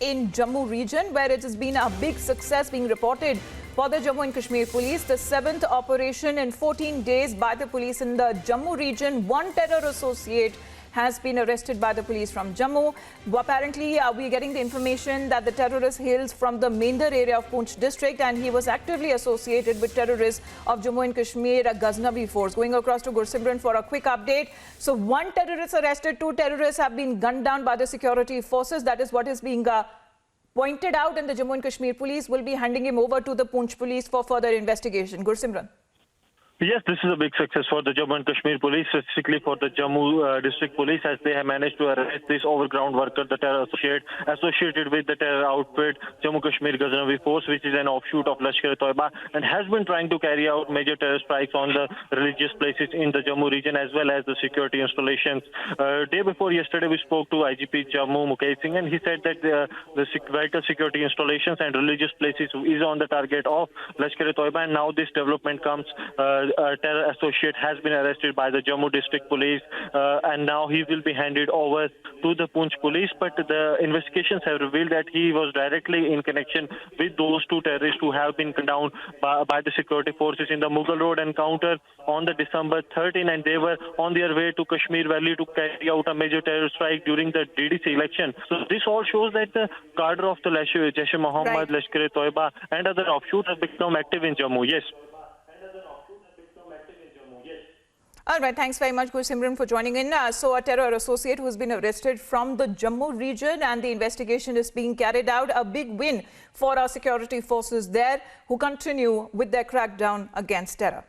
in Jammu region, where it has been a big success being reported for the Jammu and Kashmir police. The 7th operation in 14 days by the police in the Jammu region. One terror associate has been arrested by the police from Jammu. Apparently, we are getting the information that the terrorist hails from the Mendar area of Poonch district, and he was actively associated with terrorists of Jammu and Kashmir Ghaznavi force. Going across to Gursimran for a quick update. So one terrorist arrested, 2 terrorists have been gunned down by the security forces. That is what is being pointed out, and the Jammu and Kashmir police will be handing him over to the Poonch police for further investigation. Gursimran. Yes, this is a big success for the Jammu and Kashmir police, specifically for the Jammu district police, as they have managed to arrest this overground worker, the terror associated with the terror outfit Jammu Kashmir Ghaznavi force, which is an offshoot of Lashkar-e-Toiba, and has been trying to carry out major terror strikes on the religious places in the Jammu region as well as the security installations. Day before yesterday, we spoke to IGP Jammu Mukesh Singh, and he said that the vital security installations and religious places is on the target of Lashkar-e-Toiba, and now this development comes. A terror associate has been arrested by the Jammu district police, and now he will be handed over to the Poonch police. But the investigations have revealed that he was directly in connection with those 2 terrorists who have been gunned down by the security forces in the Mughal Road encounter on the December 13, and they were on their way to Kashmir Valley to carry out a major terror strike during the DDC election. So this all shows that the cadre of the Jaish-e-Mohammed, Lashkar-e-Toiba and other offshoots have become active in Jammu. Yes. All right, thanks very much, Gursimran, for joining in. So a terror associate who has been arrested from the Jammu region, and the investigation is being carried out. A big win for our security forces there, who continue with their crackdown against terror.